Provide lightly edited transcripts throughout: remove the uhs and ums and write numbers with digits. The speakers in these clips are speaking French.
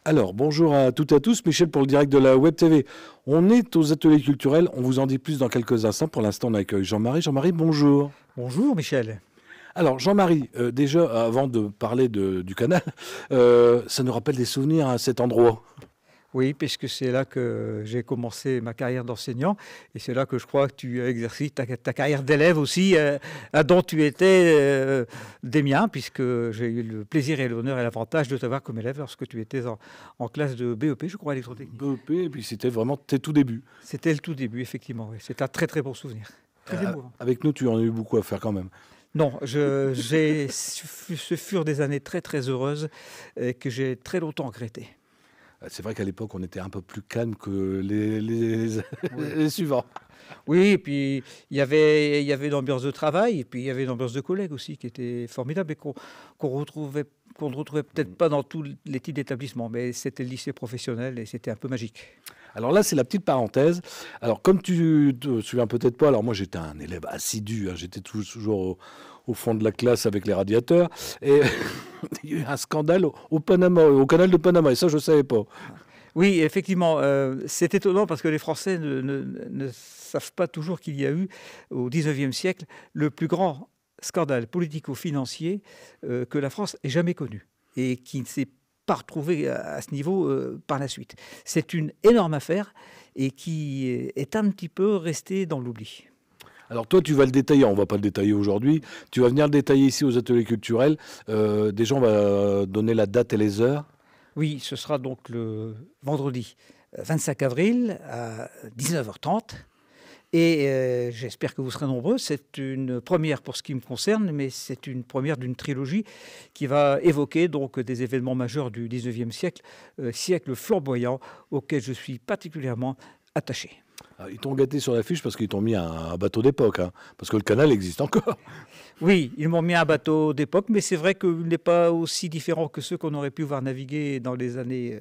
Alors, bonjour à toutes et à tous, Michel pour le direct de la Web TV. On est aux ateliers culturels, on vous en dit plus dans quelques instants. Pour l'instant, on accueille Jean-Marie. Jean-Marie, bonjour. Bonjour Michel. Alors, Jean-Marie, déjà, avant de parler du canal, ça nous rappelle des souvenirs à cet endroit. Oui, puisque c'est là que j'ai commencé ma carrière d'enseignant et c'est là que je crois que tu as exercé ta carrière d'élève aussi, dont tu étais des miens, puisque j'ai eu le plaisir et l'honneur et l'avantage de t'avoir comme élève lorsque tu étais en classe de BEP, je crois, électrotechnique. BEP, et puis c'était vraiment tes tout débuts. C'était le tout début, effectivement. Oui. C'est un très très bon souvenir. Très émouvant. Avec nous, tu en as eu beaucoup à faire quand même. Non, ce furent des années très très heureuses que j'ai très longtemps regrettées. C'est vrai qu'à l'époque, on était un peu plus calme que les suivants. Oui, et puis il y avait une ambiance de travail, et puis il y avait une ambiance de collègues aussi qui était formidable et qu'on ne retrouvait peut-être pas dans tous les types d'établissements, mais c'était le lycée professionnel et c'était un peu magique. Alors là, c'est la petite parenthèse. Alors, comme tu te souviens peut-être pas, alors moi j'étais un élève assidu, hein, j'étais toujours au fond de la classe avec les radiateurs, et il y a eu un scandale au canal de Panama, et ça je ne savais pas. Oui, effectivement, c'est étonnant parce que les Français ne savent pas toujours qu'il y a eu, au XIXe siècle, le plus grand scandale politico-financier que la France ait jamais connu et qui ne s'est pas retrouvé à ce niveau par la suite. C'est une énorme affaire et qui est un petit peu restée dans l'oubli. Alors toi, tu vas le détailler, on ne va pas le détailler aujourd'hui, tu vas venir le détailler ici aux ateliers culturels. Déjà, on va donner la date et les heures. Oui, ce sera donc le vendredi 25 avril à 19h30. Et j'espère que vous serez nombreux. C'est une première pour ce qui me concerne, mais c'est une première d'une trilogie qui va évoquer donc des événements majeurs du 19e siècle, siècle flamboyant, auquel je suis particulièrement attaché. Alors, ils t'ont gâté sur l'affiche parce qu'ils t'ont mis un bateau d'époque, hein, parce que le canal existe encore. Oui, ils m'ont mis un bateau d'époque, mais c'est vrai qu'il n'est pas aussi différent que ceux qu'on aurait pu voir naviguer dans les années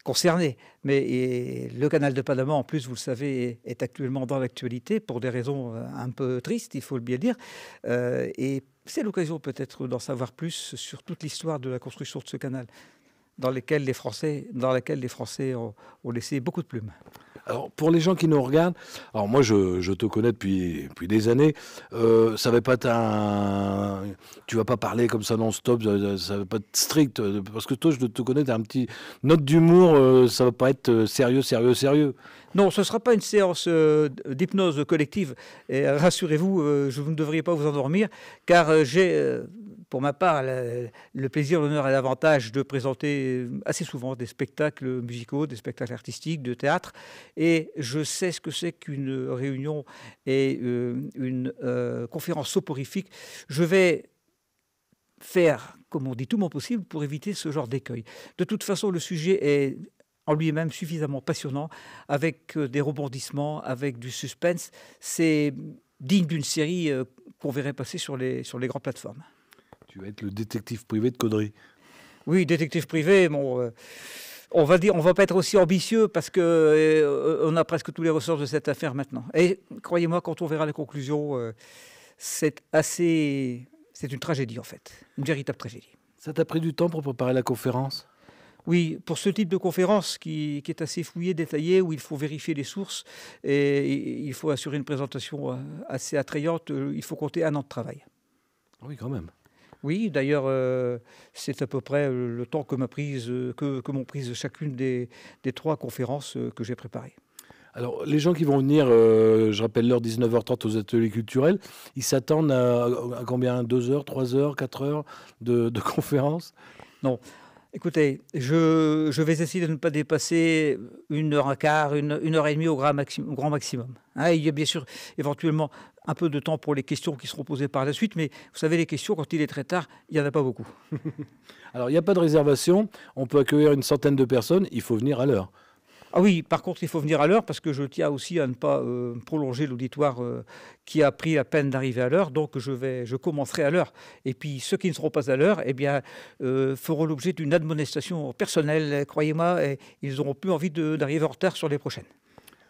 concernées. Mais le canal de Panama, en plus, vous le savez, est actuellement dans l'actualité pour des raisons un peu tristes, il faut le bien dire. Et c'est l'occasion peut-être d'en savoir plus sur toute l'histoire de la construction de ce canal, dans laquelle les Français ont laissé beaucoup de plumes. Alors, pour les gens qui nous regardent, alors moi, je te connais depuis des années. Ça va pas être tu vas pas parler comme ça non-stop, ça va pas être strict. Parce que toi, je te connais, tu as un petit note d'humour, ça va pas être sérieux. Non, ce ne sera pas une séance d'hypnose collective. Et rassurez-vous, vous ne devriez pas vous endormir, car j'ai, pour ma part, le plaisir, l'honneur et l'avantage de présenter assez souvent des spectacles musicaux, des spectacles artistiques, de théâtre. Et je sais ce que c'est qu'une réunion et une conférence soporifique. Je vais faire, comme on dit, tout mon possible pour éviter ce genre d'écueil. De toute façon, le sujet est en lui-même suffisamment passionnant, avec des rebondissements, avec du suspense. C'est digne d'une série qu'on verrait passer sur les grandes plateformes. Tu vas être le détective privé de Caudry. Oui, détective privé, bon, on va pas être aussi ambitieux parce que on a presque tous les ressorts de cette affaire maintenant. Et croyez-moi, quand on verra les conclusions, c'est une tragédie en fait, une véritable tragédie. Ça t'a pris du temps pour préparer la conférence ? Oui, pour ce type de conférence qui est assez fouillé, détaillé, où il faut vérifier les sources et il faut assurer une présentation assez attrayante, il faut compter 1 an de travail. Oui, quand même. Oui, d'ailleurs, c'est à peu près le temps que m'ont prise chacune des 3 conférences que j'ai préparées. Alors, les gens qui vont venir, je rappelle l'heure 19h30 aux ateliers culturels, ils s'attendent à combien ? 2 heures, 3 heures, 4 heures de conférence ? Non. Écoutez, je vais essayer de ne pas dépasser 1h15, 1h30 au grand maximum. Hein, il y a bien sûr éventuellement un peu de temps pour les questions qui seront posées par la suite, mais vous savez, les questions, quand il est très tard, il n'y en a pas beaucoup. Alors, il n'y a pas de réservation, on peut accueillir une centaine de personnes, il faut venir à l'heure. Ah oui, par contre, il faut venir à l'heure parce que je tiens aussi à ne pas prolonger l'auditoire qui a pris la peine d'arriver à l'heure. Donc, je commencerai à l'heure. Et puis, ceux qui ne seront pas à l'heure, eh bien, feront l'objet d'une admonestation personnelle. Croyez-moi, ils n'auront plus envie d'arriver en retard sur les prochaines.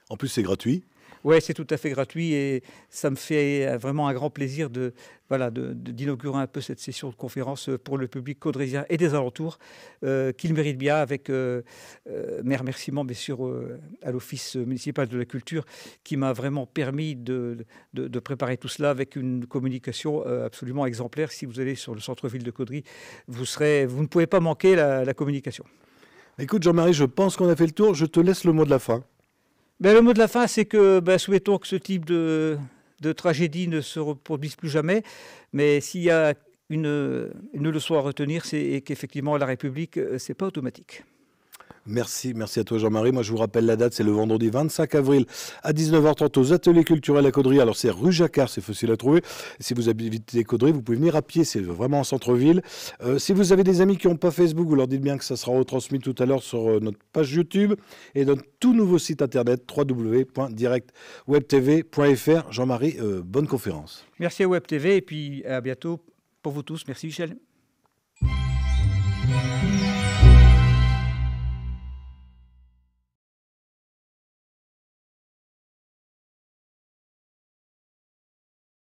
En plus, c'est gratuit. Ouais, c'est tout à fait gratuit et ça me fait vraiment un grand plaisir d'inaugurer un peu cette session de conférence pour le public caudrésien et des alentours, qu'il mérite bien, avec mes remerciements bien sûr à l'Office municipal de la culture qui m'a vraiment permis de préparer tout cela avec une communication absolument exemplaire. Si vous allez sur le centre-ville de Caudry, vous ne pouvez pas manquer la communication. Écoute Jean-Marie, je pense qu'on a fait le tour. Je te laisse le mot de la fin. Ben, le mot de la fin, c'est que souhaitons que ce type de tragédie ne se reproduise plus jamais. Mais s'il y a une leçon à retenir, c'est qu'effectivement, la République, c'est pas automatique. Merci à toi Jean-Marie. Moi je vous rappelle la date, c'est le vendredi 25 avril à 19h30 aux ateliers culturels à Caudry. Alors c'est rue Jacquard, c'est facile à trouver. Si vous habitez Caudry, vous pouvez venir à pied, c'est vraiment en centre-ville. Si vous avez des amis qui n'ont pas Facebook, vous leur dites bien que ça sera retransmis tout à l'heure sur notre page YouTube et notre tout nouveau site internet www.directwebtv.fr. Jean-Marie, bonne conférence. Merci à Web TV et puis à bientôt pour vous tous. Merci Michel.